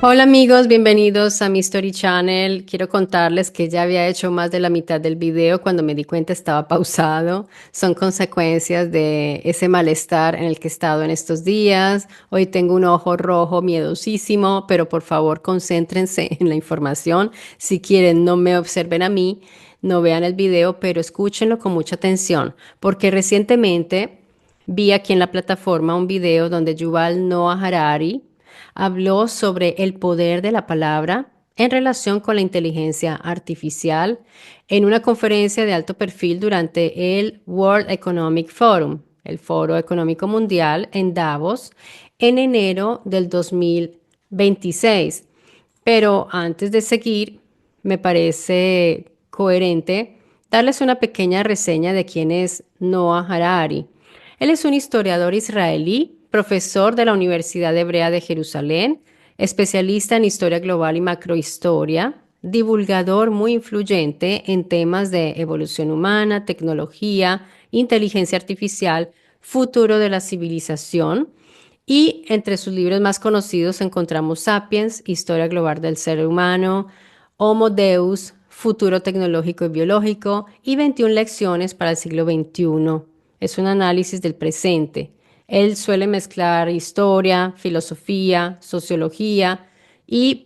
Hola amigos, bienvenidos a mi Story Channel. Quiero contarles que ya había hecho más de la mitad del video cuando me di cuenta estaba pausado. Son consecuencias de ese malestar en el que he estado en estos días. Hoy tengo un ojo rojo miedosísimo, pero por favor concéntrense en la información. Si quieren, no me observen a mí, no vean el video, pero escúchenlo con mucha atención, porque recientemente vi aquí en la plataforma un video donde Yuval Noah Harari habló sobre el poder de la palabra en relación con la inteligencia artificial en una conferencia de alto perfil durante el World Economic Forum, el Foro Económico Mundial en Davos, en enero del 2026. Pero antes de seguir, me parece coherente darles una pequeña reseña de quién es Noah Harari. Él es un historiador israelí, profesor de la Universidad Hebrea de Jerusalén, especialista en historia global y macrohistoria, divulgador muy influyente en temas de evolución humana, tecnología, inteligencia artificial, futuro de la civilización. Y entre sus libros más conocidos encontramos Sapiens, Historia Global del Ser Humano, Homo Deus, Futuro Tecnológico y Biológico y 21 lecciones para el siglo XXI. Es un análisis del presente. Él suele mezclar historia, filosofía, sociología y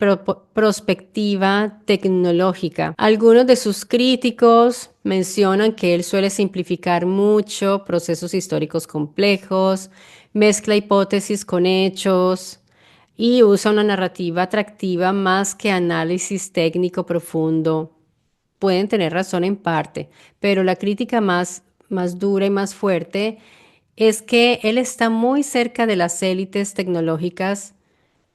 prospectiva tecnológica. Algunos de sus críticos mencionan que él suele simplificar mucho procesos históricos complejos, mezcla hipótesis con hechos y usa una narrativa atractiva más que análisis técnico profundo. Pueden tener razón en parte, pero la crítica más dura y más fuerte es que él está muy cerca de las élites tecnológicas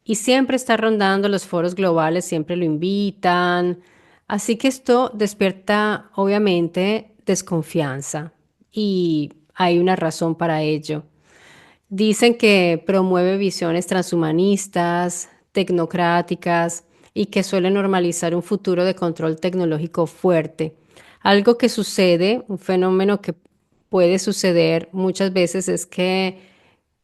y siempre está rondando los foros globales, siempre lo invitan. Así que esto despierta, obviamente, desconfianza y hay una razón para ello. Dicen que promueve visiones transhumanistas, tecnocráticas y que suele normalizar un futuro de control tecnológico fuerte. Algo que sucede, un fenómeno que puede suceder muchas veces es que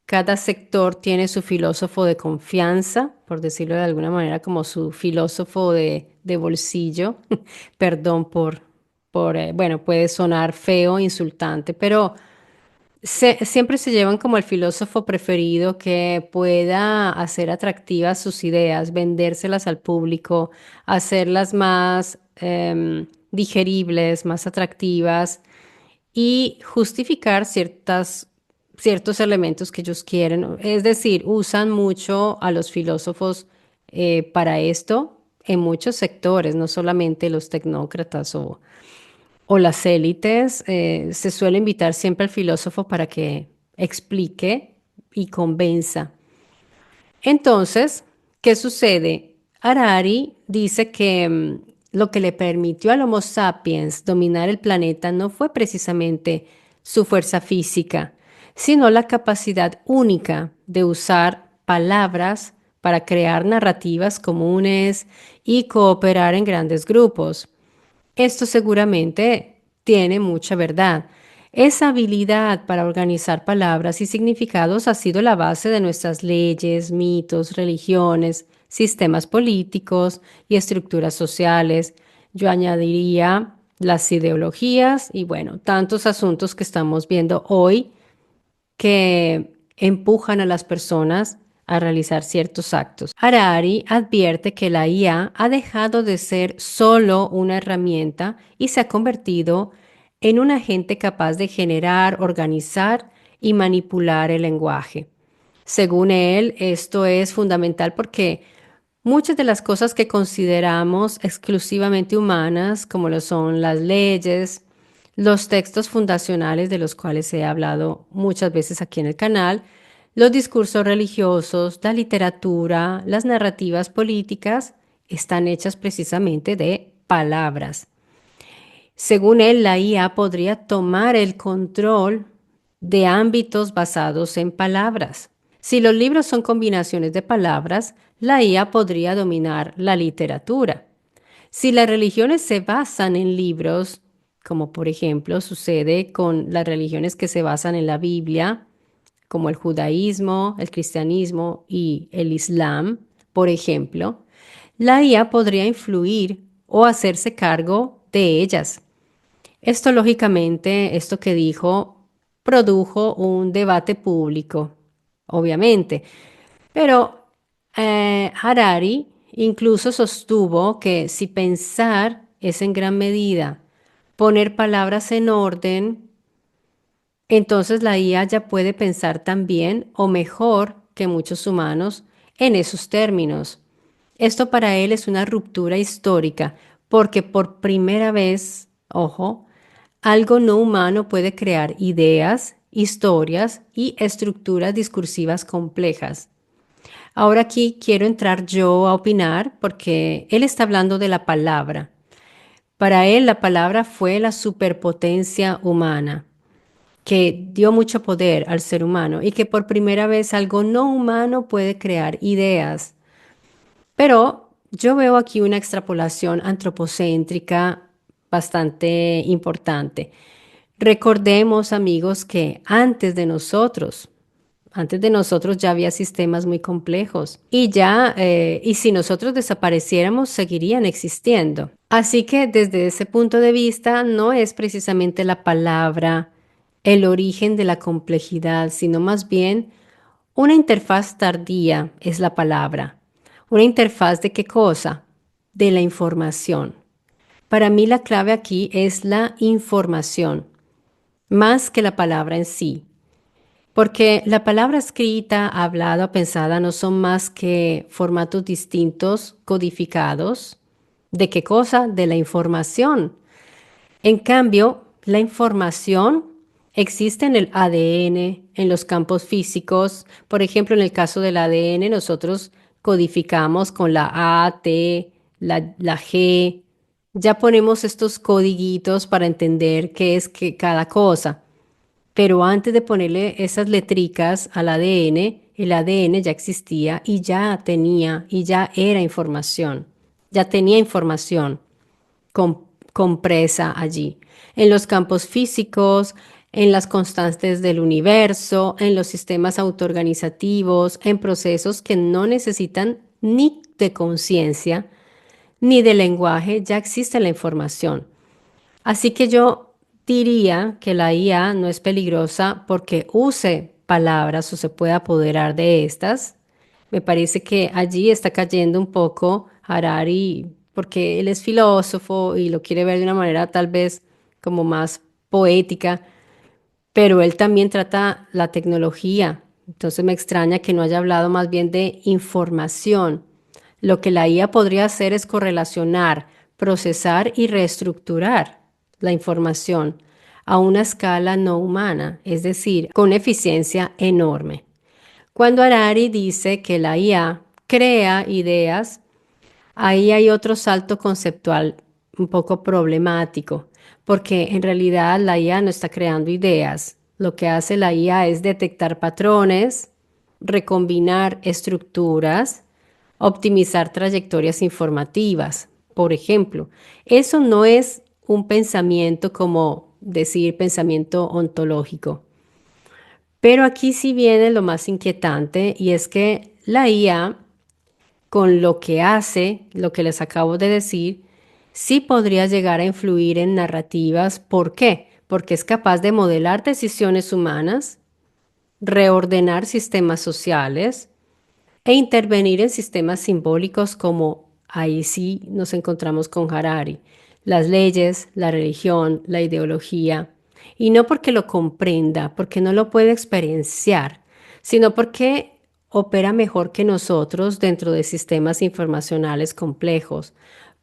cada sector tiene su filósofo de confianza, por decirlo de alguna manera, como su filósofo de bolsillo. Perdón bueno, puede sonar feo, insultante, pero siempre se llevan como el filósofo preferido que pueda hacer atractivas sus ideas, vendérselas al público, hacerlas más digeribles, más atractivas y justificar ciertos elementos que ellos quieren. Es decir, usan mucho a los filósofos para esto en muchos sectores, no solamente los tecnócratas o las élites. Se suele invitar siempre al filósofo para que explique y convenza. Entonces, ¿qué sucede? Harari dice que lo que le permitió al Homo sapiens dominar el planeta no fue precisamente su fuerza física, sino la capacidad única de usar palabras para crear narrativas comunes y cooperar en grandes grupos. Esto seguramente tiene mucha verdad. Esa habilidad para organizar palabras y significados ha sido la base de nuestras leyes, mitos, religiones, sistemas políticos y estructuras sociales. Yo añadiría las ideologías y bueno, tantos asuntos que estamos viendo hoy que empujan a las personas a realizar ciertos actos. Harari advierte que la IA ha dejado de ser solo una herramienta y se ha convertido en un agente capaz de generar, organizar y manipular el lenguaje. Según él, esto es fundamental porque muchas de las cosas que consideramos exclusivamente humanas, como lo son las leyes, los textos fundacionales de los cuales he hablado muchas veces aquí en el canal, los discursos religiosos, la literatura, las narrativas políticas, están hechas precisamente de palabras. Según él, la IA podría tomar el control de ámbitos basados en palabras. Si los libros son combinaciones de palabras, la IA podría dominar la literatura. Si las religiones se basan en libros, como por ejemplo sucede con las religiones que se basan en la Biblia, como el judaísmo, el cristianismo y el islam, Por ejemplo, la IA podría influir o hacerse cargo de ellas. Esto lógicamente, esto que dijo, produjo un debate público, obviamente, pero Harari incluso sostuvo que si pensar es en gran medida poner palabras en orden, entonces la IA ya puede pensar también o mejor que muchos humanos en esos términos. Esto para él es una ruptura histórica porque por primera vez, ojo, algo no humano puede crear ideas, historias y estructuras discursivas complejas. Ahora aquí quiero entrar yo a opinar porque él está hablando de la palabra. Para él la palabra fue la superpotencia humana que dio mucho poder al ser humano y que por primera vez algo no humano puede crear ideas. Pero yo veo aquí una extrapolación antropocéntrica bastante importante. Recordemos, amigos, que antes de nosotros ya había sistemas muy complejos y si nosotros desapareciéramos, seguirían existiendo. Así que desde ese punto de vista, no es precisamente la palabra el origen de la complejidad, sino más bien una interfaz tardía es la palabra. ¿Una interfaz de qué cosa? De la información. Para mí la clave aquí es la información, más que la palabra en sí. Porque la palabra escrita, hablada o pensada no son más que formatos distintos, codificados. ¿De qué cosa? De la información. En cambio, la información existe en el ADN, en los campos físicos. Por ejemplo, en el caso del ADN, nosotros codificamos con la A, T, la G. Ya ponemos estos codiguitos para entender qué es que cada cosa. Pero antes de ponerle esas letricas al ADN, el ADN ya existía y ya era información. Ya tenía información compresa allí, en los campos físicos, en las constantes del universo, en los sistemas autoorganizativos, en procesos que no necesitan ni de conciencia ni de lenguaje, ya existe la información. Así que yo diría que la IA no es peligrosa porque use palabras o se puede apoderar de estas. Me parece que allí está cayendo un poco Harari porque él es filósofo y lo quiere ver de una manera tal vez como más poética, pero él también trata la tecnología. Entonces me extraña que no haya hablado más bien de información. Lo que la IA podría hacer es correlacionar, procesar y reestructurar la información a una escala no humana, es decir, con eficiencia enorme. Cuando Harari dice que la IA crea ideas, ahí hay otro salto conceptual un poco problemático, porque en realidad la IA no está creando ideas. Lo que hace la IA es detectar patrones, recombinar estructuras, optimizar trayectorias informativas. Por ejemplo, eso no es un pensamiento como decir pensamiento ontológico. Pero aquí sí viene lo más inquietante y es que la IA con lo que hace, lo que les acabo de decir, sí podría llegar a influir en narrativas. ¿Por qué? Porque es capaz de modelar decisiones humanas, reordenar sistemas sociales e intervenir en sistemas simbólicos como ahí sí nos encontramos con Harari, las leyes, la religión, la ideología. Y no porque lo comprenda, porque no lo puede experienciar, sino porque opera mejor que nosotros dentro de sistemas informacionales complejos.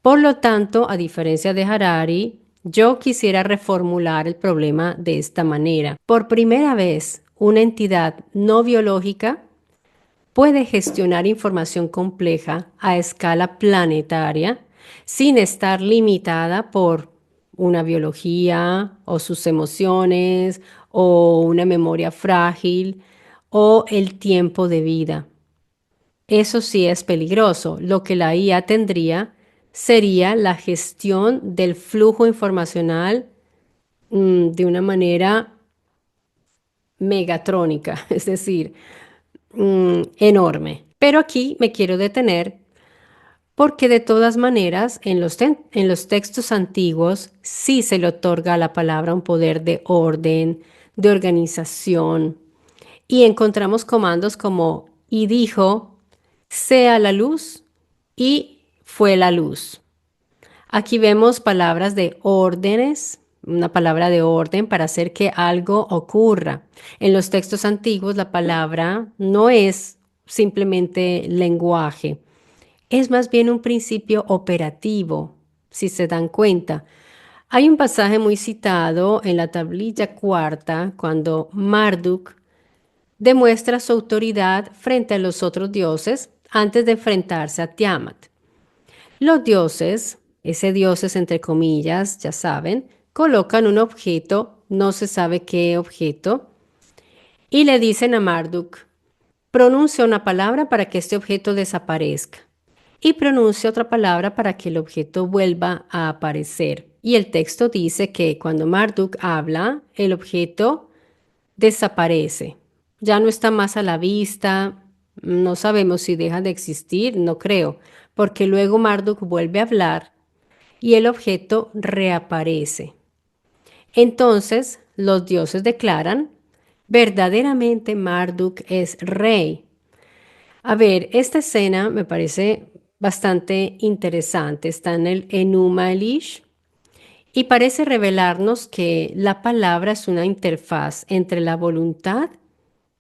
Por lo tanto, a diferencia de Harari, yo quisiera reformular el problema de esta manera. Por primera vez, una entidad no biológica puede gestionar información compleja a escala planetaria sin estar limitada por una biología o sus emociones o una memoria frágil o el tiempo de vida. Eso sí es peligroso. Lo que la IA tendría sería la gestión del flujo informacional de una manera megatrónica, es decir, enorme. Pero aquí me quiero detener porque de todas maneras en los textos antiguos sí se le otorga a la palabra un poder de orden, de organización, y encontramos comandos como y dijo, sea la luz y fue la luz. Aquí vemos palabras de órdenes, una palabra de orden para hacer que algo ocurra. En los textos antiguos la palabra no es simplemente lenguaje, es más bien un principio operativo, si se dan cuenta. Hay un pasaje muy citado en la tablilla cuarta cuando Marduk demuestra su autoridad frente a los otros dioses antes de enfrentarse a Tiamat. Los dioses, ese dioses entre comillas, ya saben, colocan un objeto, no se sabe qué objeto, y le dicen a Marduk, pronuncia una palabra para que este objeto desaparezca y pronuncia otra palabra para que el objeto vuelva a aparecer. Y el texto dice que cuando Marduk habla, el objeto desaparece. Ya no está más a la vista, no sabemos si deja de existir, no creo, porque luego Marduk vuelve a hablar y el objeto reaparece. Entonces los dioses declaran, verdaderamente Marduk es rey. A ver, esta escena me parece bastante interesante. Está en el Enuma Elish y parece revelarnos que la palabra es una interfaz entre la voluntad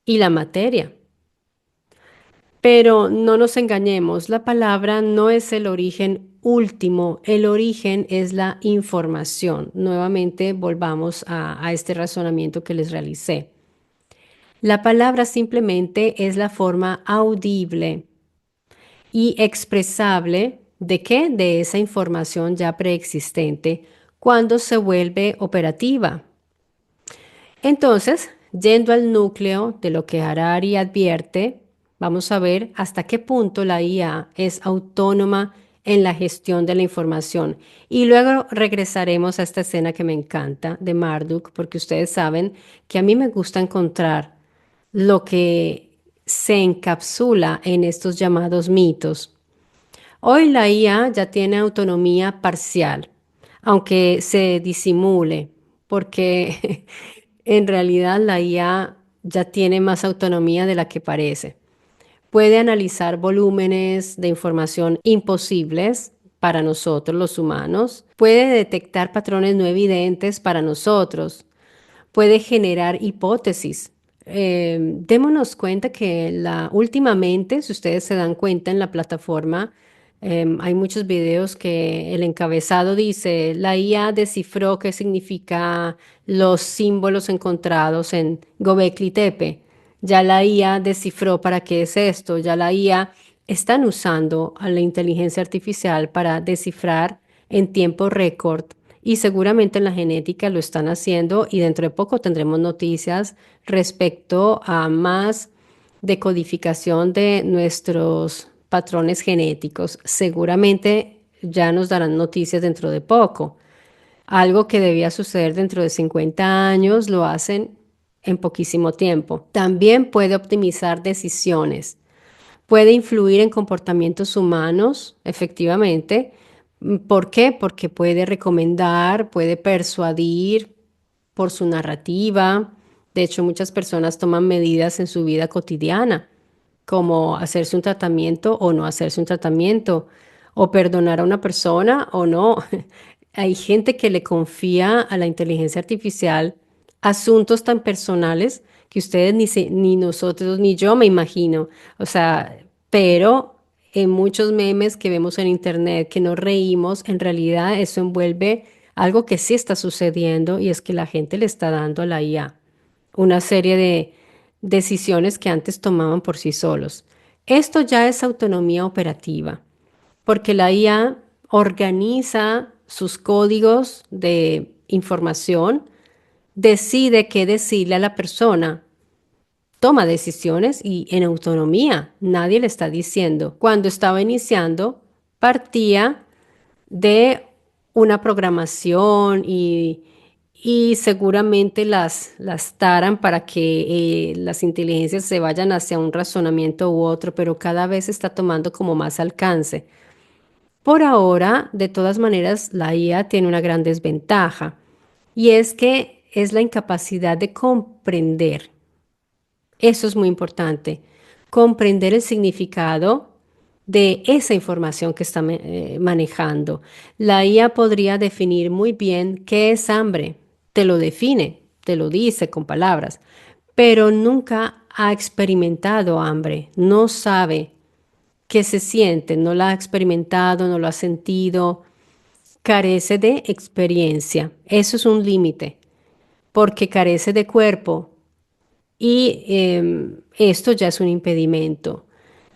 y la materia. Pero no nos engañemos, la palabra no es el origen último, el origen es la información. Nuevamente volvamos a este razonamiento que les realicé. La palabra simplemente es la forma audible y expresable de qué? De esa información ya preexistente cuando se vuelve operativa. Entonces, yendo al núcleo de lo que Harari advierte, vamos a ver hasta qué punto la IA es autónoma en la gestión de la información. Y luego regresaremos a esta escena que me encanta de Marduk, porque ustedes saben que a mí me gusta encontrar lo que se encapsula en estos llamados mitos. Hoy la IA ya tiene autonomía parcial, aunque se disimule, porque en realidad la IA ya tiene más autonomía de la que parece. Puede analizar volúmenes de información imposibles para nosotros los humanos, puede detectar patrones no evidentes para nosotros, puede generar hipótesis. Démonos cuenta que últimamente, si ustedes se dan cuenta en la plataforma, hay muchos videos que el encabezado dice, la IA descifró qué significa los símbolos encontrados en Gobekli Tepe. Ya la IA descifró para qué es esto. Ya la IA están usando a la inteligencia artificial para descifrar en tiempo récord y seguramente en la genética lo están haciendo y dentro de poco tendremos noticias respecto a más decodificación de nuestros patrones genéticos. Seguramente ya nos darán noticias dentro de poco. Algo que debía suceder dentro de 50 años lo hacen en poquísimo tiempo. También puede optimizar decisiones. Puede influir en comportamientos humanos, efectivamente. ¿Por qué? Porque puede recomendar, puede persuadir por su narrativa. De hecho, muchas personas toman medidas en su vida cotidiana, como hacerse un tratamiento o no hacerse un tratamiento, o perdonar a una persona o no. Hay gente que le confía a la inteligencia artificial asuntos tan personales que ustedes ni nosotros ni yo me imagino. O sea, pero en muchos memes que vemos en internet que nos reímos, en realidad eso envuelve algo que sí está sucediendo y es que la gente le está dando a la IA una serie de decisiones que antes tomaban por sí solos. Esto ya es autonomía operativa, porque la IA organiza sus códigos de información, decide qué decirle a la persona, toma decisiones y en autonomía, nadie le está diciendo. Cuando estaba iniciando, partía de una programación y seguramente las taran para que las inteligencias se vayan hacia un razonamiento u otro, pero cada vez está tomando como más alcance. Por ahora, de todas maneras, la IA tiene una gran desventaja y es que es la incapacidad de comprender. Eso es muy importante, comprender el significado de esa información que está manejando. La IA podría definir muy bien qué es hambre, te lo define, te lo dice con palabras, pero nunca ha experimentado hambre, no sabe qué se siente, no la ha experimentado, no lo ha sentido, carece de experiencia. Eso es un límite, porque carece de cuerpo y esto ya es un impedimento.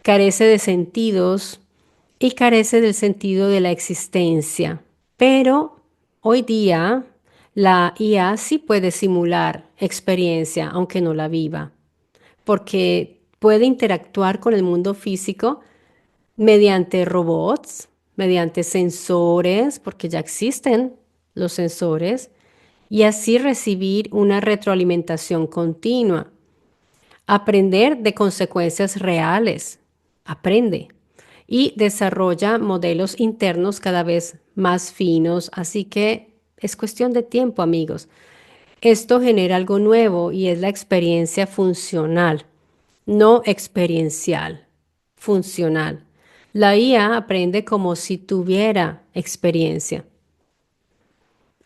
Carece de sentidos y carece del sentido de la existencia. Pero hoy día la IA sí puede simular experiencia, aunque no la viva, porque puede interactuar con el mundo físico mediante robots, mediante sensores, porque ya existen los sensores, y así recibir una retroalimentación continua. Aprender de consecuencias reales. Aprende. Y desarrolla modelos internos cada vez más finos. Así que es cuestión de tiempo, amigos. Esto genera algo nuevo y es la experiencia funcional, no experiencial, funcional. La IA aprende como si tuviera experiencia.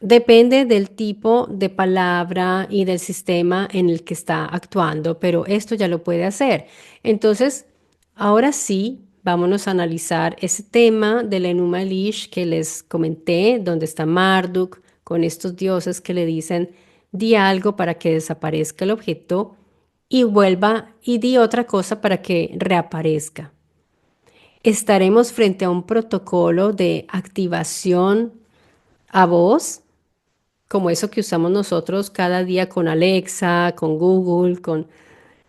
Depende del tipo de palabra y del sistema en el que está actuando, pero esto ya lo puede hacer. Entonces, ahora sí, vámonos a analizar ese tema del Enuma Elish que les comenté, donde está Marduk, con estos dioses que le dicen, di algo para que desaparezca el objeto y vuelva y di otra cosa para que reaparezca. Estaremos frente a un protocolo de activación a voz como eso que usamos nosotros cada día con Alexa, con Google,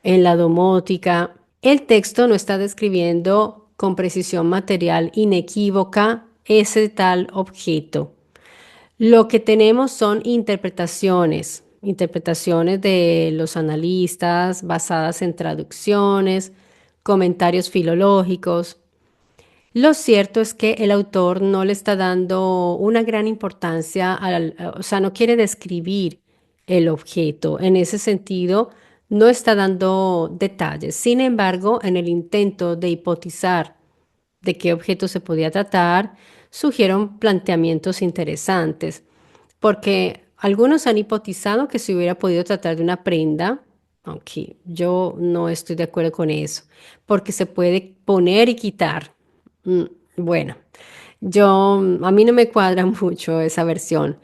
en la domótica. El texto no está describiendo con precisión material inequívoca ese tal objeto. Lo que tenemos son interpretaciones, interpretaciones de los analistas basadas en traducciones, comentarios filológicos. Lo cierto es que el autor no le está dando una gran importancia o sea, no quiere describir el objeto. En ese sentido, no está dando detalles. Sin embargo, en el intento de hipotizar de qué objeto se podía tratar, surgieron planteamientos interesantes, porque algunos han hipotizado que se hubiera podido tratar de una prenda, aunque yo no estoy de acuerdo con eso, porque se puede poner y quitar. Mm, Bueno, a mí no me cuadra mucho esa versión.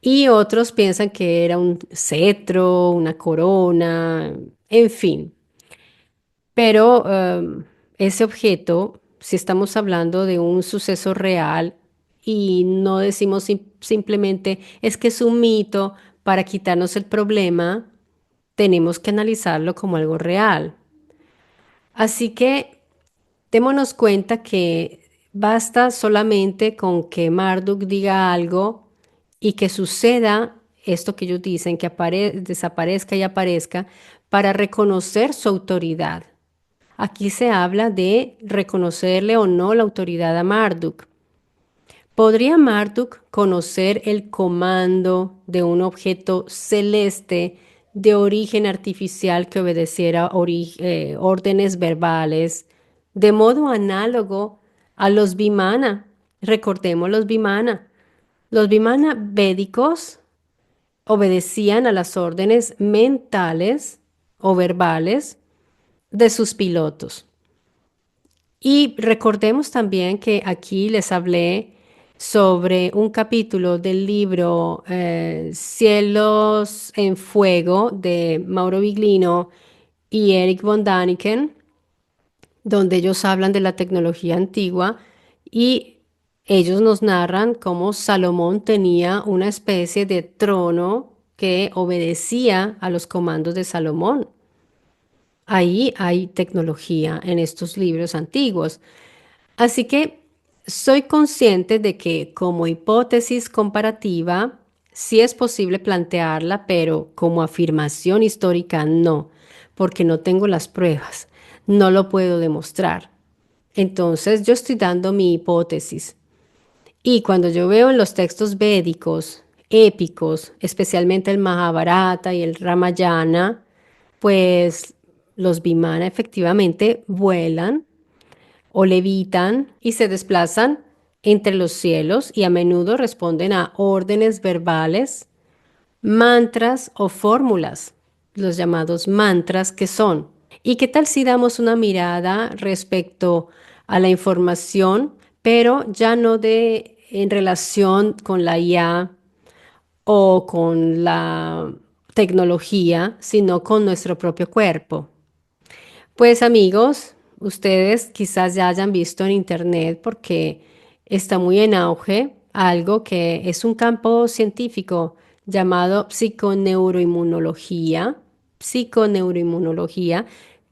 Y otros piensan que era un cetro, una corona, en fin. Pero ese objeto, si estamos hablando de un suceso real y no decimos simplemente es que es un mito para quitarnos el problema, tenemos que analizarlo como algo real. Así que démonos cuenta que basta solamente con que Marduk diga algo y que suceda esto que ellos dicen, que desaparezca y aparezca, para reconocer su autoridad. Aquí se habla de reconocerle o no la autoridad a Marduk. ¿Podría Marduk conocer el comando de un objeto celeste de origen artificial que obedeciera órdenes verbales de modo análogo a los Vimana? Recordemos los Vimana. Los Vimana védicos obedecían a las órdenes mentales o verbales de sus pilotos. Y recordemos también que aquí les hablé sobre un capítulo del libro Cielos en Fuego de Mauro Biglino y Eric von Daniken, donde ellos hablan de la tecnología antigua y ellos nos narran cómo Salomón tenía una especie de trono que obedecía a los comandos de Salomón. Ahí hay tecnología en estos libros antiguos. Así que soy consciente de que como hipótesis comparativa sí es posible plantearla, pero como afirmación histórica no, porque no tengo las pruebas, no lo puedo demostrar. Entonces yo estoy dando mi hipótesis. Y cuando yo veo en los textos védicos, épicos, especialmente el Mahabharata y el Ramayana, pues los Vimana efectivamente vuelan o levitan y se desplazan entre los cielos y a menudo responden a órdenes verbales, mantras o fórmulas, los llamados mantras que son. ¿Y qué tal si damos una mirada respecto a la información, pero ya no de en relación con la IA o con la tecnología, sino con nuestro propio cuerpo? Pues amigos, ustedes quizás ya hayan visto en internet porque está muy en auge algo que es un campo científico llamado psiconeuroinmunología,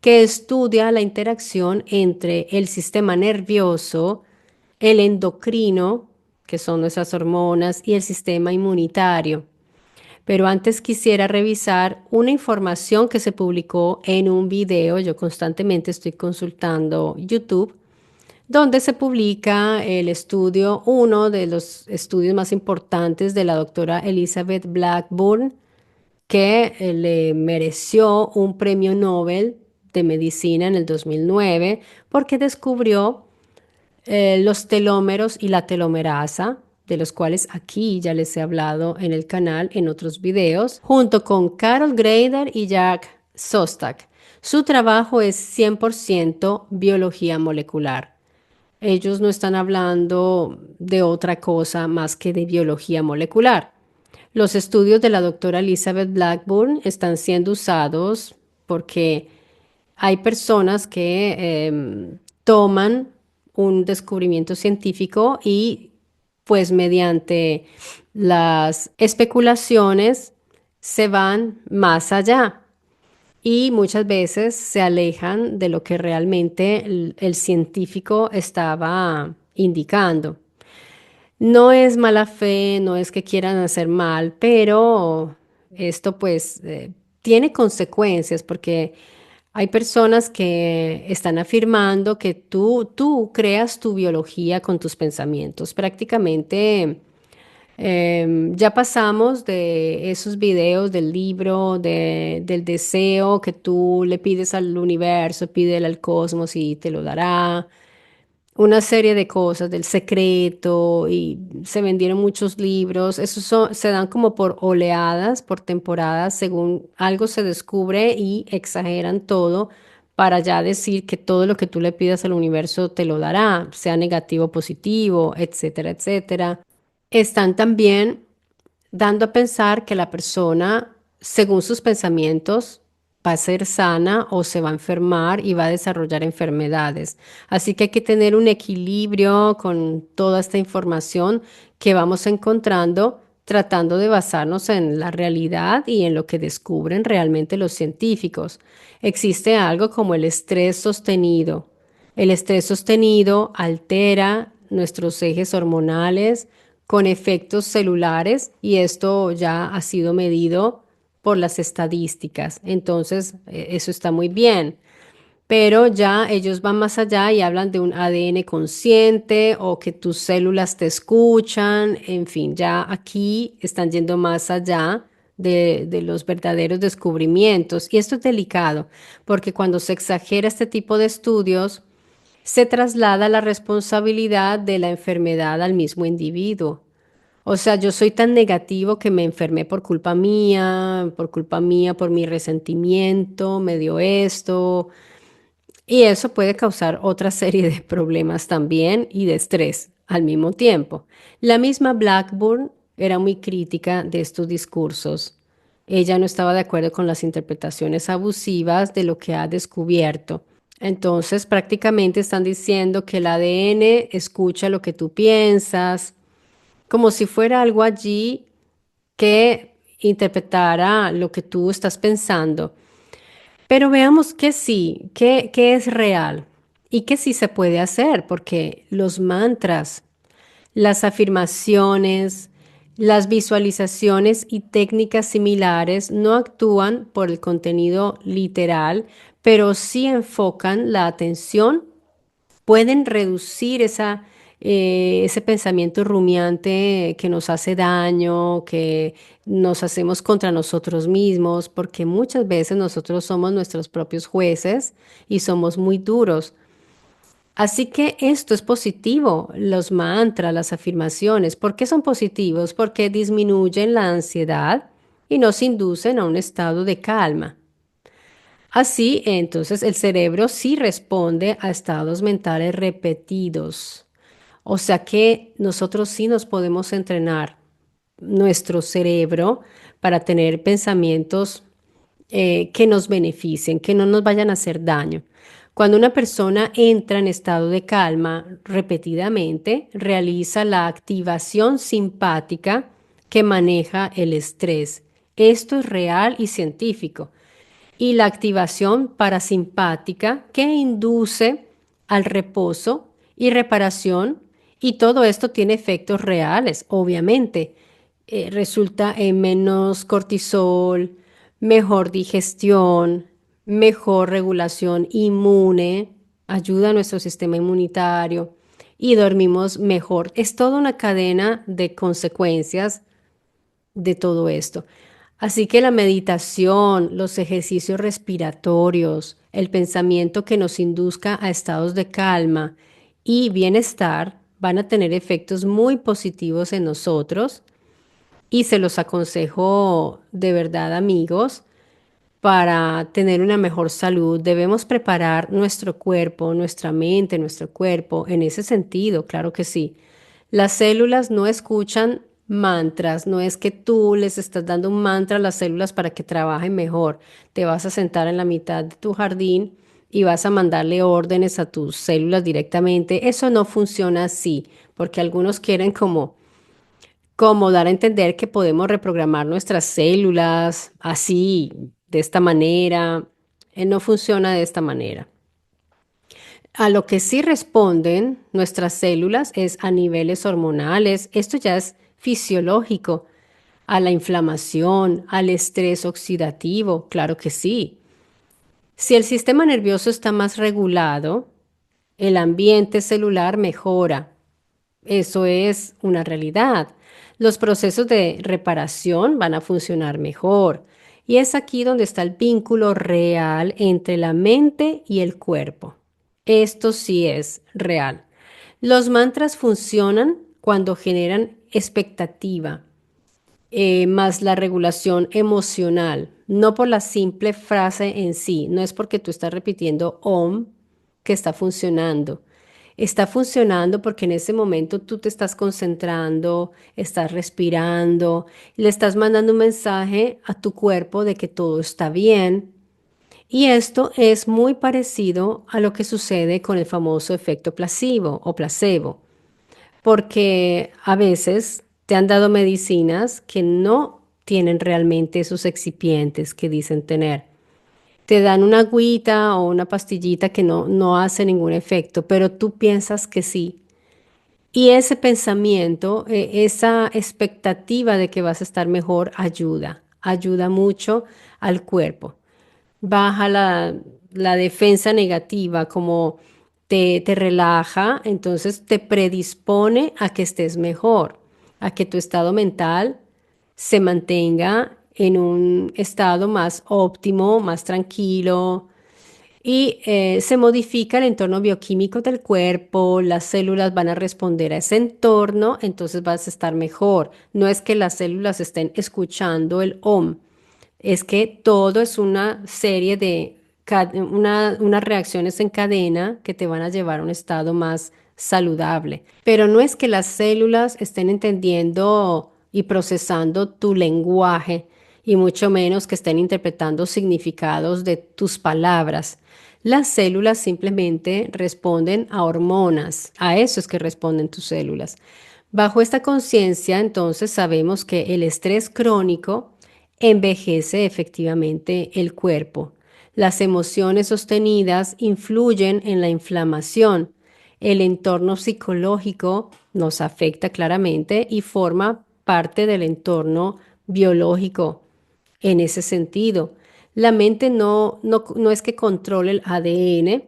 que estudia la interacción entre el sistema nervioso, el endocrino, que son nuestras hormonas, y el sistema inmunitario. Pero antes quisiera revisar una información que se publicó en un video. Yo constantemente estoy consultando YouTube, donde se publica el estudio, uno de los estudios más importantes de la doctora Elizabeth Blackburn, que le mereció un premio Nobel de Medicina en el 2009 porque descubrió los telómeros y la telomerasa, de los cuales aquí ya les he hablado en el canal en otros videos, junto con Carol Greider y Jack Szostak. Su trabajo es 100% biología molecular. Ellos no están hablando de otra cosa más que de biología molecular. Los estudios de la doctora Elizabeth Blackburn están siendo usados porque hay personas que toman un descubrimiento científico y pues mediante las especulaciones se van más allá y muchas veces se alejan de lo que realmente el científico estaba indicando. No es mala fe, no es que quieran hacer mal, pero esto pues tiene consecuencias porque hay personas que están afirmando que tú creas tu biología con tus pensamientos. Prácticamente ya pasamos de esos videos del libro, del deseo que tú le pides al universo, pídele al cosmos y te lo dará, una serie de cosas del secreto y se vendieron muchos libros. Se dan como por oleadas, por temporadas, según algo se descubre y exageran todo para ya decir que todo lo que tú le pidas al universo te lo dará, sea negativo o positivo, etcétera, etcétera. Están también dando a pensar que la persona, según sus pensamientos, va a ser sana o se va a enfermar y va a desarrollar enfermedades. Así que hay que tener un equilibrio con toda esta información que vamos encontrando, tratando de basarnos en la realidad y en lo que descubren realmente los científicos. Existe algo como el estrés sostenido. El estrés sostenido altera nuestros ejes hormonales con efectos celulares y esto ya ha sido medido por las estadísticas. Entonces, eso está muy bien. Pero ya ellos van más allá y hablan de un ADN consciente o que tus células te escuchan. En fin, ya aquí están yendo más allá de los verdaderos descubrimientos. Y esto es delicado porque cuando se exagera este tipo de estudios, se traslada la responsabilidad de la enfermedad al mismo individuo. O sea, yo soy tan negativo que me enfermé por culpa mía, por mi resentimiento, me dio esto. Y eso puede causar otra serie de problemas también y de estrés al mismo tiempo. La misma Blackburn era muy crítica de estos discursos. Ella no estaba de acuerdo con las interpretaciones abusivas de lo que ha descubierto. Entonces, prácticamente están diciendo que el ADN escucha lo que tú piensas, como si fuera algo allí que interpretara lo que tú estás pensando. Pero veamos que sí, que es real y que sí se puede hacer, porque los mantras, las afirmaciones, Las visualizaciones y técnicas similares no actúan por el contenido literal, pero sí enfocan la atención, pueden reducir ese pensamiento rumiante que nos hace daño, que nos hacemos contra nosotros mismos, porque muchas veces nosotros somos nuestros propios jueces y somos muy duros. Así que esto es positivo, los mantras, las afirmaciones. ¿Por qué son positivos? Porque disminuyen la ansiedad y nos inducen a un estado de calma. Así, entonces, el cerebro sí responde a estados mentales repetidos. O sea que nosotros sí nos podemos entrenar nuestro cerebro para tener pensamientos que nos beneficien, que no nos vayan a hacer daño. Cuando una persona entra en estado de calma repetidamente, realiza la activación simpática que maneja el estrés. Esto es real y científico. Y la activación parasimpática que induce al reposo y reparación. Y todo esto tiene efectos reales, obviamente. Resulta en menos cortisol, mejor digestión, mejor regulación inmune, ayuda a nuestro sistema inmunitario y dormimos mejor. Es toda una cadena de consecuencias de todo esto. Así que la meditación, los ejercicios respiratorios, el pensamiento que nos induzca a estados de calma y bienestar van a tener efectos muy positivos en nosotros y se los aconsejo de verdad, amigos, para tener una mejor salud. Debemos preparar nuestro cuerpo, nuestra mente, nuestro cuerpo en ese sentido, claro que sí. Las células no escuchan mantras, no es que tú les estás dando un mantra a las células para que trabajen mejor. Te vas a sentar en la mitad de tu jardín y vas a mandarle órdenes a tus células directamente. Eso no funciona así, porque algunos quieren como dar a entender que podemos reprogramar nuestras células así, de esta manera. No funciona de esta manera. A lo que sí responden nuestras células es a niveles hormonales. Esto ya es fisiológico. A la inflamación, al estrés oxidativo, claro que sí. Si el sistema nervioso está más regulado, el ambiente celular mejora. Eso es una realidad. Los procesos de reparación van a funcionar mejor. Y es aquí donde está el vínculo real entre la mente y el cuerpo. Esto sí es real. Los mantras funcionan cuando generan expectativa, más la regulación emocional, no por la simple frase en sí. No es porque tú estás repitiendo OM que está funcionando. Está funcionando porque en ese momento tú te estás concentrando, estás respirando, le estás mandando un mensaje a tu cuerpo de que todo está bien. Y esto es muy parecido a lo que sucede con el famoso efecto placebo o placebo, porque a veces te han dado medicinas que no tienen realmente esos excipientes que dicen tener. Te dan una agüita o una pastillita que no hace ningún efecto, pero tú piensas que sí. Y ese pensamiento, esa expectativa de que vas a estar mejor, ayuda mucho al cuerpo. Baja la defensa negativa, como te relaja, entonces te predispone a que estés mejor, a que tu estado mental se mantenga en un estado más óptimo, más tranquilo, y se modifica el entorno bioquímico del cuerpo, las células van a responder a ese entorno, entonces vas a estar mejor. No es que las células estén escuchando el OM, es que todo es una serie de unas reacciones en cadena que te van a llevar a un estado más saludable. Pero no es que las células estén entendiendo y procesando tu lenguaje y mucho menos que estén interpretando significados de tus palabras. Las células simplemente responden a hormonas, a eso es que responden tus células. Bajo esta conciencia, entonces sabemos que el estrés crónico envejece efectivamente el cuerpo. Las emociones sostenidas influyen en la inflamación. El entorno psicológico nos afecta claramente y forma parte del entorno biológico en ese sentido. La mente no es que controle el ADN,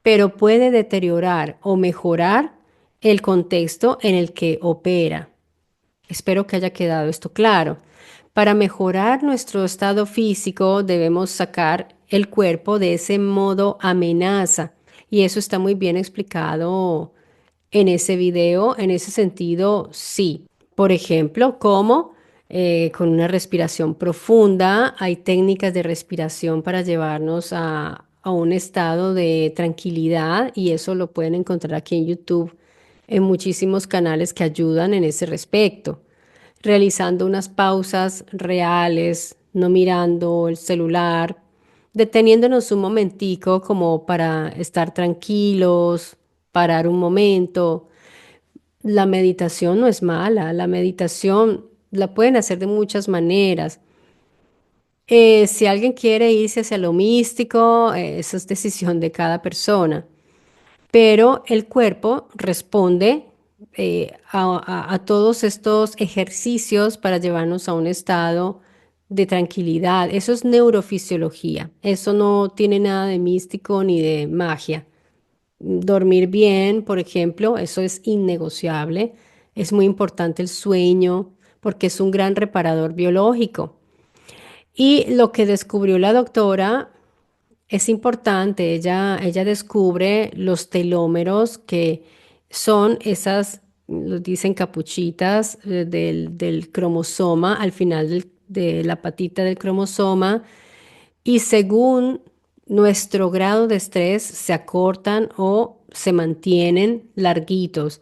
pero puede deteriorar o mejorar el contexto en el que opera. Espero que haya quedado esto claro. Para mejorar nuestro estado físico debemos sacar el cuerpo de ese modo amenaza y eso está muy bien explicado en ese video. En ese sentido, sí. Por ejemplo, como con una respiración profunda, hay técnicas de respiración para llevarnos a un estado de tranquilidad y eso lo pueden encontrar aquí en YouTube en muchísimos canales que ayudan en ese respecto, realizando unas pausas reales, no mirando el celular, deteniéndonos un momentico como para estar tranquilos, parar un momento. La meditación no es mala, la meditación la pueden hacer de muchas maneras. Si alguien quiere irse hacia lo místico, eso es decisión de cada persona, pero el cuerpo responde a todos estos ejercicios para llevarnos a un estado de tranquilidad. Eso es neurofisiología, eso no tiene nada de místico ni de magia. Dormir bien, por ejemplo, eso es innegociable. Es muy importante el sueño porque es un gran reparador biológico. Y lo que descubrió la doctora es importante. Ella descubre los telómeros que son esas, lo dicen capuchitas del cromosoma al final de la patita del cromosoma y según nuestro grado de estrés se acortan o se mantienen larguitos.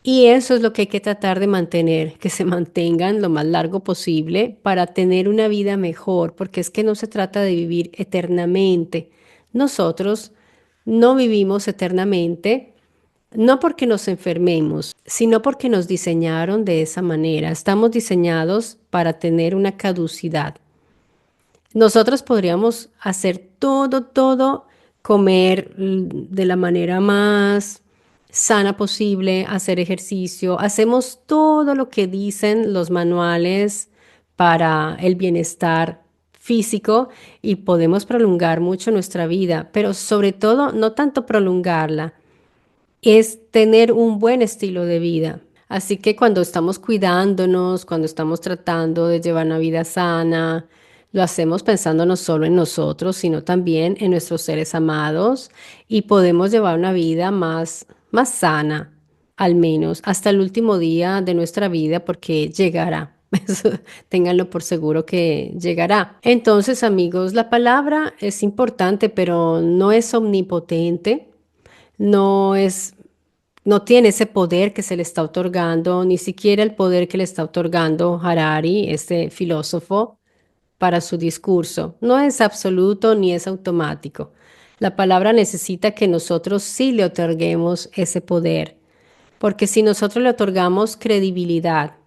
Y eso es lo que hay que tratar de mantener, que se mantengan lo más largo posible para tener una vida mejor, porque es que no se trata de vivir eternamente. Nosotros no vivimos eternamente, no porque nos enfermemos, sino porque nos diseñaron de esa manera. Estamos diseñados para tener una caducidad. Nosotros podríamos hacer todo, comer de la manera más sana posible, hacer ejercicio, hacemos todo lo que dicen los manuales para el bienestar físico y podemos prolongar mucho nuestra vida, pero sobre todo no tanto prolongarla, es tener un buen estilo de vida. Así que cuando estamos cuidándonos, cuando estamos tratando de llevar una vida sana, lo hacemos pensando no solo en nosotros, sino también en nuestros seres amados y podemos llevar una vida más sana, al menos hasta el último día de nuestra vida, porque llegará. Eso, ténganlo por seguro que llegará. Entonces, amigos, la palabra es importante, pero no es omnipotente, no es no tiene ese poder que se le está otorgando, ni siquiera el poder que le está otorgando Harari, este filósofo, para su discurso. No es absoluto ni es automático. La palabra necesita que nosotros sí le otorguemos ese poder, porque si nosotros le otorgamos credibilidad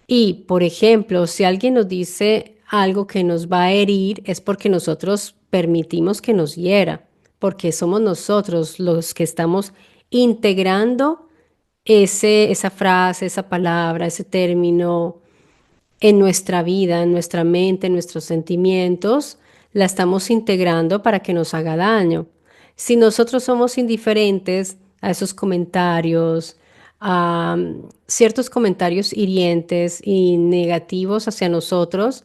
y, por ejemplo, si alguien nos dice algo que nos va a herir, es porque nosotros permitimos que nos hiera, porque somos nosotros los que estamos integrando esa frase, esa palabra, ese término en nuestra vida, en nuestra mente, en nuestros sentimientos, la estamos integrando para que nos haga daño. Si nosotros somos indiferentes a esos comentarios, a ciertos comentarios hirientes y negativos hacia nosotros,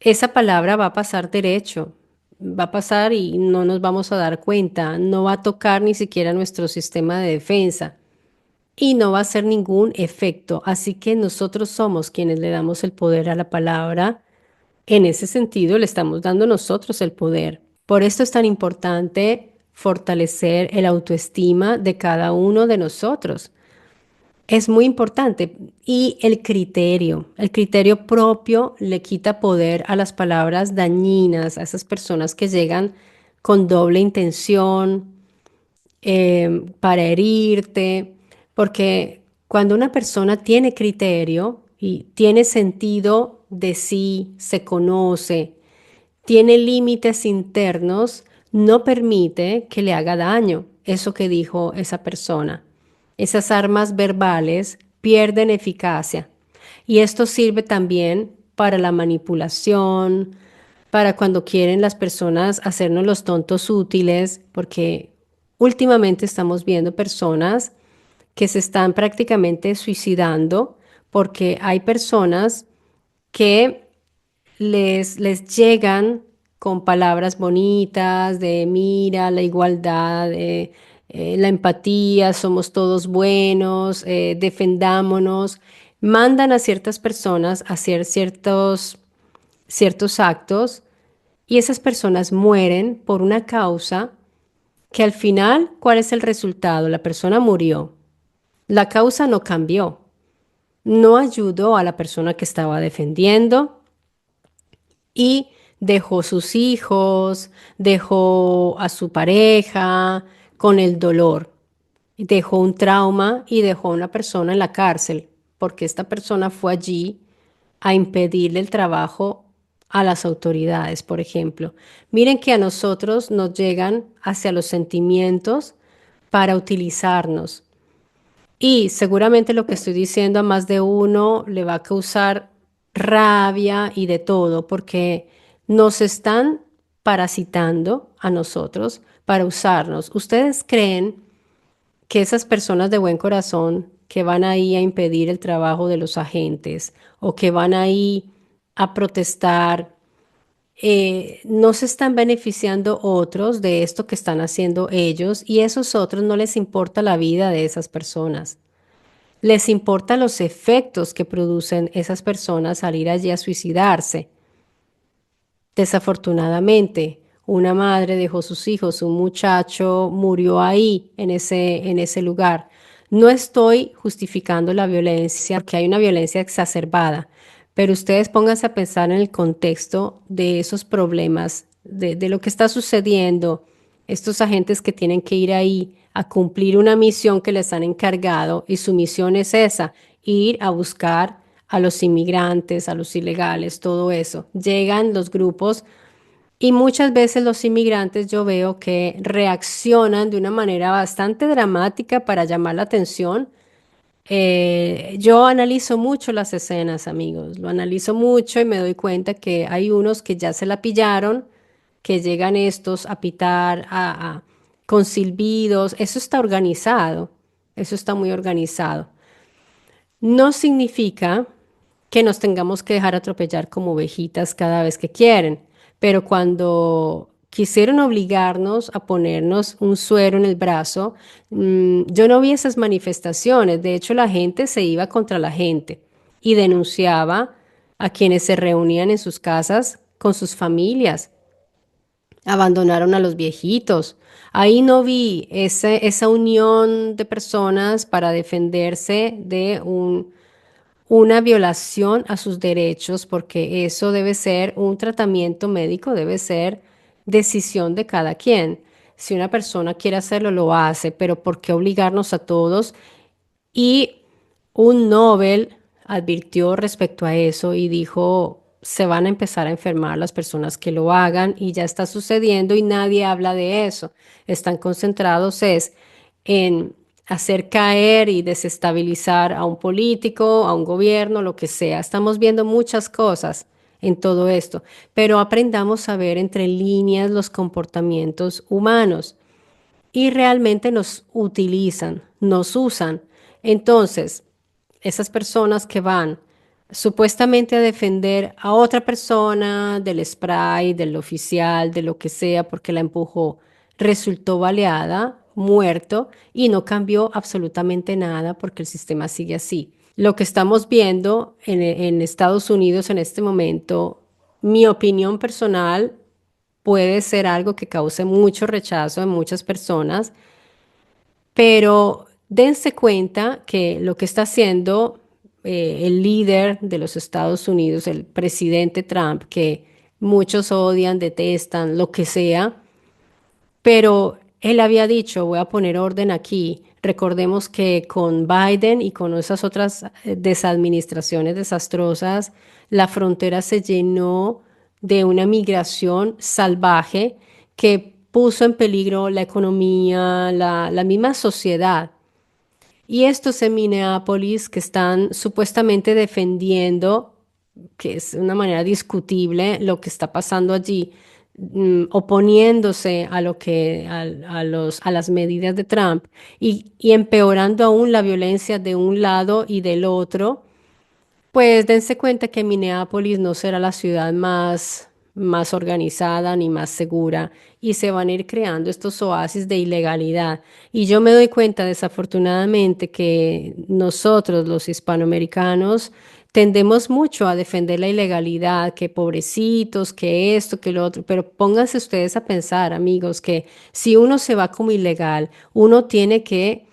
esa palabra va a pasar derecho, va a pasar y no nos vamos a dar cuenta, no va a tocar ni siquiera nuestro sistema de defensa y no va a hacer ningún efecto. Así que nosotros somos quienes le damos el poder a la palabra. En ese sentido, le estamos dando nosotros el poder. Por esto es tan importante fortalecer el autoestima de cada uno de nosotros. Es muy importante. Y el criterio propio le quita poder a las palabras dañinas, a esas personas que llegan con doble intención, para herirte, porque cuando una persona tiene criterio y tiene sentido de sí, se conoce, tiene límites internos, no permite que le haga daño eso que dijo esa persona. Esas armas verbales pierden eficacia. Y esto sirve también para la manipulación, para cuando quieren las personas hacernos los tontos útiles, porque últimamente estamos viendo personas que se están prácticamente suicidando porque hay personas que les llegan con palabras bonitas de mira, la igualdad, la empatía, somos todos buenos, defendámonos, mandan a ciertas personas a hacer ciertos actos y esas personas mueren por una causa que al final, ¿cuál es el resultado? La persona murió. La causa no cambió. No ayudó a la persona que estaba defendiendo y dejó sus hijos, dejó a su pareja con el dolor, dejó un trauma y dejó a una persona en la cárcel, porque esta persona fue allí a impedirle el trabajo a las autoridades, por ejemplo. Miren que a nosotros nos llegan hacia los sentimientos para utilizarnos. Y seguramente lo que estoy diciendo a más de uno le va a causar rabia y de todo, porque nos están parasitando a nosotros para usarnos. ¿Ustedes creen que esas personas de buen corazón que van ahí a impedir el trabajo de los agentes o que van ahí a protestar, no se están beneficiando otros de esto que están haciendo ellos y esos otros no les importa la vida de esas personas? Les importan los efectos que producen esas personas al ir allí a suicidarse. Desafortunadamente, una madre dejó sus hijos, un muchacho murió ahí, en ese lugar. No estoy justificando la violencia, porque hay una violencia exacerbada, pero ustedes pónganse a pensar en el contexto de esos problemas, de lo que está sucediendo, estos agentes que tienen que ir ahí a cumplir una misión que les han encargado y su misión es esa, ir a buscar a los inmigrantes, a los ilegales, todo eso. Llegan los grupos y muchas veces los inmigrantes yo veo que reaccionan de una manera bastante dramática para llamar la atención. Yo analizo mucho las escenas, amigos, lo analizo mucho y me doy cuenta que hay unos que ya se la pillaron, que llegan estos a pitar con silbidos. Eso está organizado, eso está muy organizado. No significa que nos tengamos que dejar atropellar como ovejitas cada vez que quieren, pero cuando quisieron obligarnos a ponernos un suero en el brazo, yo no vi esas manifestaciones. De hecho, la gente se iba contra la gente y denunciaba a quienes se reunían en sus casas con sus familias. Abandonaron a los viejitos. Ahí no vi esa unión de personas para defenderse de una violación a sus derechos, porque eso debe ser un tratamiento médico, debe ser decisión de cada quien. Si una persona quiere hacerlo, lo hace, pero ¿por qué obligarnos a todos? Y un Nobel advirtió respecto a eso y dijo, se van a empezar a enfermar las personas que lo hagan y ya está sucediendo y nadie habla de eso. Están concentrados es en hacer caer y desestabilizar a un político, a un gobierno, lo que sea. Estamos viendo muchas cosas en todo esto, pero aprendamos a ver entre líneas los comportamientos humanos y realmente nos utilizan, nos usan. Entonces, esas personas que van supuestamente a defender a otra persona del spray, del oficial, de lo que sea, porque la empujó, resultó baleada, muerto y no cambió absolutamente nada porque el sistema sigue así. Lo que estamos viendo en Estados Unidos en este momento, mi opinión personal, puede ser algo que cause mucho rechazo en muchas personas, pero dense cuenta que lo que está haciendo el líder de los Estados Unidos, el presidente Trump, que muchos odian, detestan, lo que sea, pero él había dicho, voy a poner orden aquí. Recordemos que con Biden y con esas otras desadministraciones desastrosas, la frontera se llenó de una migración salvaje que puso en peligro la economía, la misma sociedad. Y estos en Minneapolis que están supuestamente defendiendo, que es una manera discutible lo que está pasando allí, oponiéndose a lo que a las medidas de Trump y empeorando aún la violencia de un lado y del otro. Pues dense cuenta que Minneapolis no será la ciudad más organizada ni más segura y se van a ir creando estos oasis de ilegalidad. Y yo me doy cuenta desafortunadamente que nosotros los hispanoamericanos tendemos mucho a defender la ilegalidad, que pobrecitos, que esto, que lo otro, pero pónganse ustedes a pensar, amigos, que si uno se va como ilegal, uno tiene que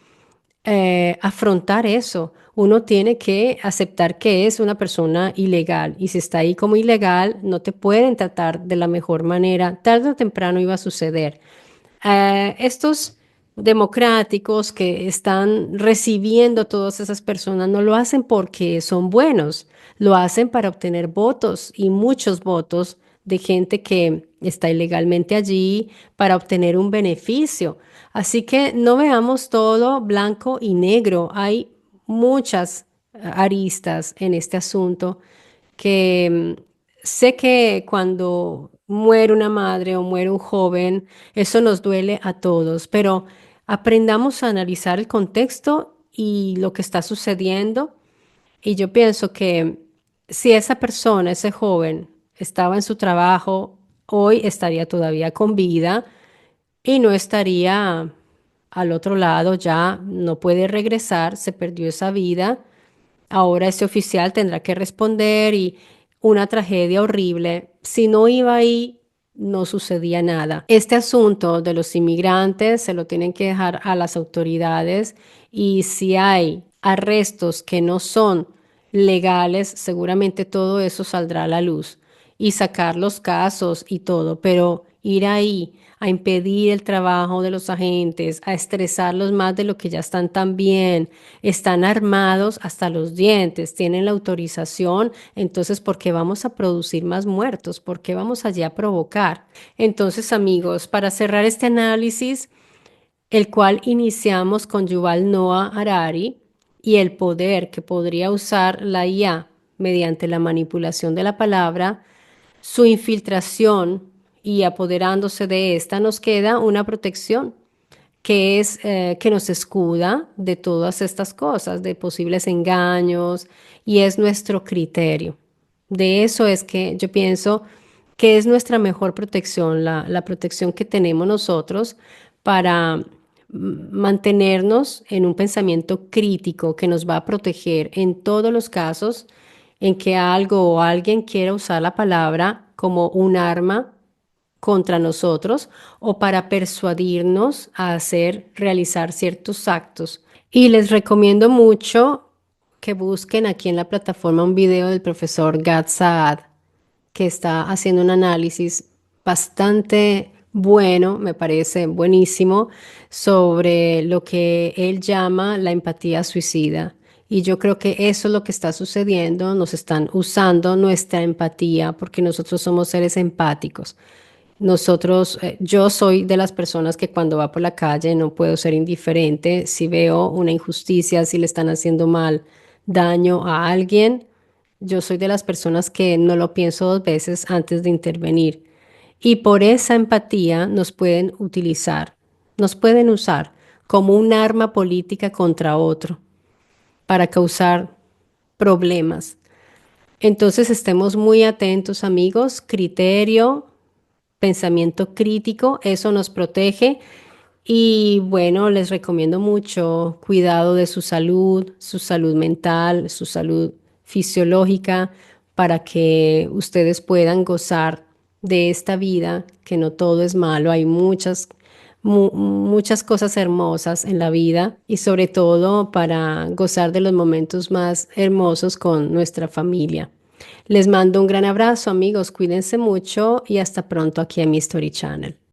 afrontar eso. Uno tiene que aceptar que es una persona ilegal y si está ahí como ilegal, no te pueden tratar de la mejor manera. Tarde o temprano iba a suceder. Estos democráticos que están recibiendo todas esas personas no lo hacen porque son buenos, lo hacen para obtener votos y muchos votos de gente que está ilegalmente allí para obtener un beneficio. Así que no veamos todo blanco y negro. Hay muchas aristas en este asunto que sé que cuando muere una madre o muere un joven, eso nos duele a todos, pero aprendamos a analizar el contexto y lo que está sucediendo. Y yo pienso que si esa persona, ese joven, estaba en su trabajo, hoy estaría todavía con vida y no estaría al otro lado, ya no puede regresar, se perdió esa vida. Ahora ese oficial tendrá que responder y una tragedia horrible. Si no iba ahí, no sucedía nada. Este asunto de los inmigrantes se lo tienen que dejar a las autoridades y si hay arrestos que no son legales, seguramente todo eso saldrá a la luz y sacar los casos y todo, pero ir ahí a impedir el trabajo de los agentes, a estresarlos más de lo que ya están tan bien, están armados hasta los dientes, tienen la autorización, entonces ¿por qué vamos a producir más muertos? ¿Por qué vamos allí a provocar? Entonces, amigos, para cerrar este análisis, el cual iniciamos con Yuval Noah Harari y el poder que podría usar la IA mediante la manipulación de la palabra, su infiltración y apoderándose de esta, nos queda una protección que es que nos escuda de todas estas cosas, de posibles engaños, y es nuestro criterio. De eso es que yo pienso que es nuestra mejor protección, la protección que tenemos nosotros para mantenernos en un pensamiento crítico que nos va a proteger en todos los casos en que algo o alguien quiera usar la palabra como un arma contra nosotros o para persuadirnos a hacer, realizar ciertos actos. Y les recomiendo mucho que busquen aquí en la plataforma un video del profesor Gad Saad, que está haciendo un análisis bastante bueno, me parece buenísimo, sobre lo que él llama la empatía suicida. Y yo creo que eso es lo que está sucediendo, nos están usando nuestra empatía porque nosotros somos seres empáticos. Nosotros, yo soy de las personas que cuando va por la calle no puedo ser indiferente. Si veo una injusticia, si le están haciendo mal daño a alguien, yo soy de las personas que no lo pienso dos veces antes de intervenir. Y por esa empatía nos pueden utilizar, nos pueden usar como un arma política contra otro para causar problemas. Entonces estemos muy atentos, amigos. Criterio, pensamiento crítico, eso nos protege. Y bueno, les recomiendo mucho cuidado de su salud mental, su salud fisiológica, para que ustedes puedan gozar de esta vida, que no todo es malo, hay muchas cosas hermosas en la vida y sobre todo para gozar de los momentos más hermosos con nuestra familia. Les mando un gran abrazo, amigos, cuídense mucho y hasta pronto aquí en mi Story Channel.